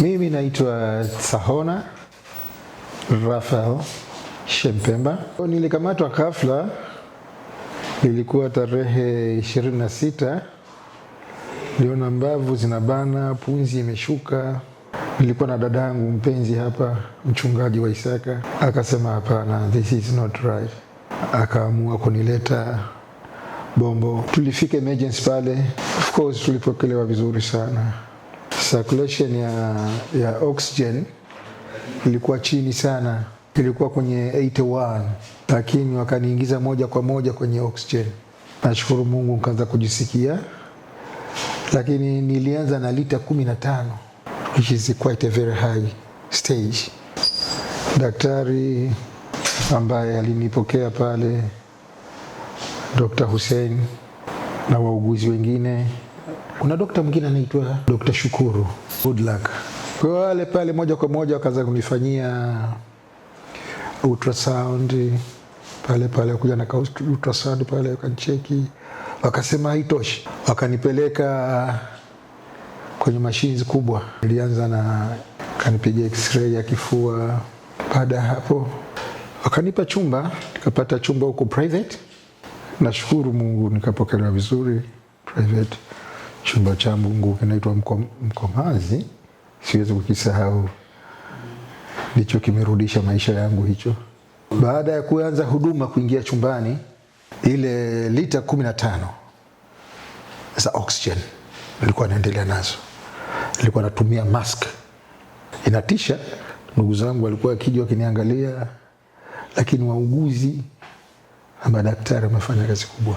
Mimi naitwa Sahona Rafael Shempemba. Nilikamatwa ghafla, ilikuwa tarehe 26. Niliona mbavu zinabana, punzi imeshuka. Nilikuwa na dadangu mpenzi hapa, mchungaji wa Isaka. Akasema hapana, this is not right. Akaamua kunileta Bombo. Tulifika emergency pale. Of course tulipokelewa vizuri sana. Circulation ya oxygen ilikuwa chini sana, ilikuwa kwenye 81, lakini wakaniingiza moja kwa moja kwenye oxygen. Nashukuru Mungu nikaanza kujisikia, lakini nilianza na lita 15, which is quite a very high stage. Daktari ambaye alinipokea pale, Dr. Hussein, na wauguzi wengine, kuna dokta mwingine anaitwa Dr. Shukuru, good luck. Kwa wale pale moja kwa moja wakaanza kunifanyia ultrasound pale kuja na ultrasound pale, wakanicheki, wakasema haitoshi, wakanipeleka kwenye machines kubwa. Nilianza na kanipiga x-ray ya kifua. Baada hapo wakanipa chumba, nikapata chumba huko private. Nashukuru Mungu nikapokelewa vizuri private. Chumba cha Mungu kinaitwa Mkomazi, siwezi kukisahau. Ndicho kimerudisha maisha yangu hicho. Baada ya kuanza huduma, kuingia chumbani, ile lita 15 za oxygen nilikuwa naendelea nazo. Nilikuwa natumia mask. Inatisha, ndugu zangu walikuwa wakija wakiniangalia, lakini wauguzi na madaktari wamefanya kazi kubwa.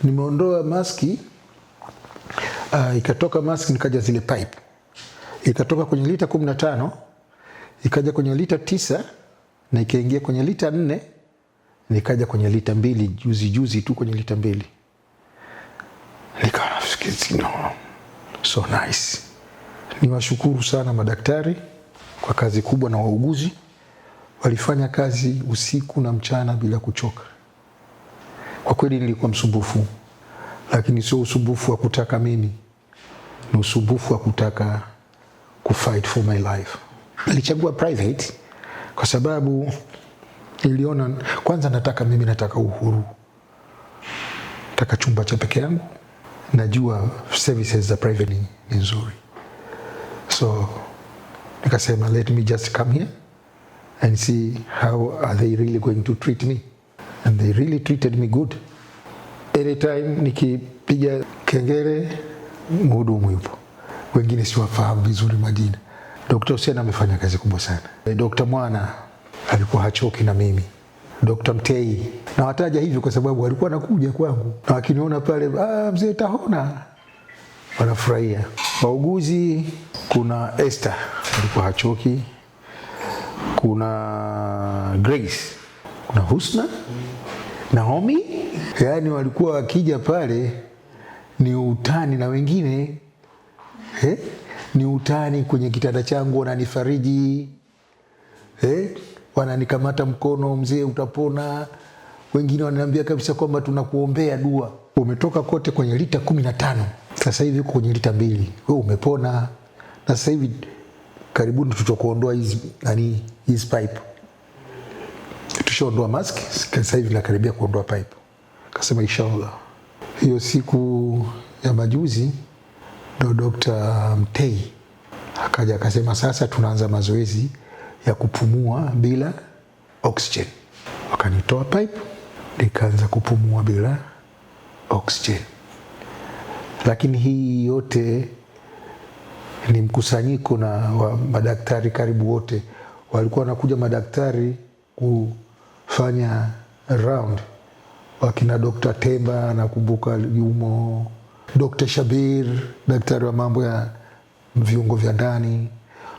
Nimeondoa maski, ikatoka mask, nikaja zile pipe. Ikatoka kwenye lita 15, ikaja kwenye lita 9, na ikaingia kwenye lita 4, nikaja kwenye lita 2, juzi tu kwenye lita 2. Nikawa nafikiri no, so nice. Niwashukuru sana madaktari kwa kazi kubwa, na wauguzi walifanya kazi usiku na mchana bila kuchoka. Kwa kweli nilikuwa msumbufu, lakini sio usumbufu wa kutaka mimi, ni usumbufu wa kutaka kufight for my life. Nilichagua private kwa sababu niliona kwanza nataka uhuru. Nataka chumba cha peke yangu. Najua services za private ni nzuri. So nikasema let me just come here and see how are they really going to treat me. And they really treated me good. Anytime nikipiga kengele, mhudumu yupo. Wengine siwafahamu vizuri majina. Dr. Hussein amefanya kazi kubwa sana. Dr. Mwana alikuwa hachoki na mimi. Dr. Mtei. Na wataja hivi kwa sababu walikuwa nakuja kwangu, na wakiniona pale, mzee Tahona, wanafurahia. Wauguzi, kuna Esther alikuwa hachoki. Kuna Grace. Kuna Husna, Naomi. Yani walikuwa wakija pale ni utani, na wengine ni utani kwenye kitanda changu, wananifariji, wananikamata mkono, mzee utapona. Wengine wananiambia kabisa kwamba tunakuombea dua. Umetoka kote kwenye lita 15, sasa hivi uko kwenye lita 2, wewe umepona. Na sasa hivi karibuni tutakuondoa hizi pipe. Tushaondoa mask, sasa hivi nakaribia kuondoa pipe. Kasema inshallah. Hiyo siku ya majuzi ndo Dr. Mtei akaja akasema sasa tunaanza mazoezi ya kupumua bila oxygen. Wakanitoa pipe, nikaanza kupumua bila oxygen. Lakini hii yote ni mkusanyiko na madaktari karibu wote. Walikuwa wanakuja madaktari kufanya round. Wakina Dr. Temba, nakumbuka yumo, Dr. Shabir, daktari wa mambo ya viungo vya ndani.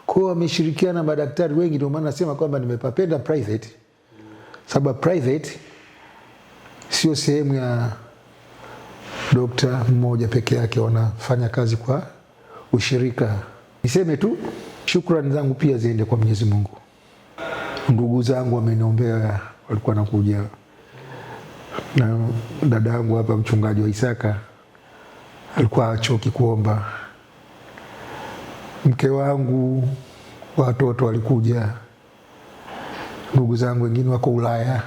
Kwa wameshirikiana na madaktari wengi, ndio maana nasema kwamba nimepapenda private. Sababu private sio sehemu ya dokta mmoja peke yake, wanafanya kazi kwa ushirika. Niseme tu shukrani zangu pia ziende kwa Mwenyezi Mungu. Ndugu zangu wameniombea, walikuwa nakuja. Na dada yangu hapa, mchungaji wa Isaka, alikuwa hachoki kuomba. mke wangu, watoto walikuja, ndugu zangu wengine wako Ulaya,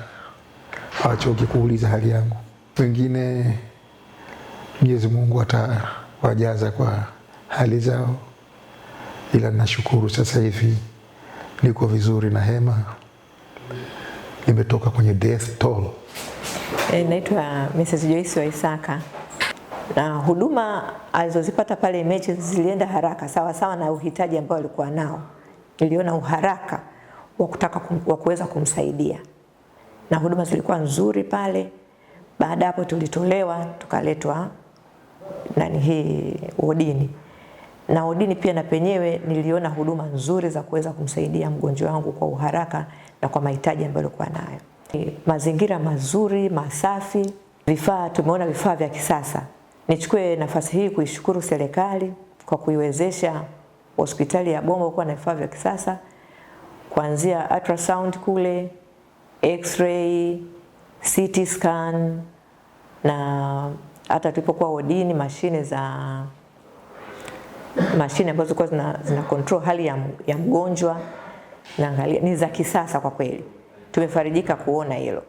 hawachoki kuuliza hali yangu. Wengine Mwenyezi Mungu atawajaza kwa hali zao, ila nashukuru sasa hivi niko vizuri na hema, nimetoka kwenye death toll. Naitwa Mrs. Joyce Waisaka, na huduma alizozipata pale emergency zilienda haraka sawa sawa na uhitaji ambao alikuwa nao. Niliona uharaka wa kuweza kumsaidia, na huduma zilikuwa nzuri pale. Baada hapo tulitolewa tukaletwa wodini, na wodini pia na penyewe niliona huduma nzuri za kuweza kumsaidia mgonjwa wangu kwa uharaka na kwa mahitaji ambayo alikuwa nayo. Mazingira mazuri, masafi, tumeona vifaa vya kisasa. Nichukue nafasi hii kuishukuru serikali kwa kuiwezesha hospitali ya Bombo kuwa na vifaa vya kisasa, kuanzia ultrasound kule, x-ray, CT scan, na hata tulipokuwa wodini mashine ambazo kwa zina control hali ya mgonjwa, na ni za kisasa kwa kweli. Tumefarijika kuona hilo.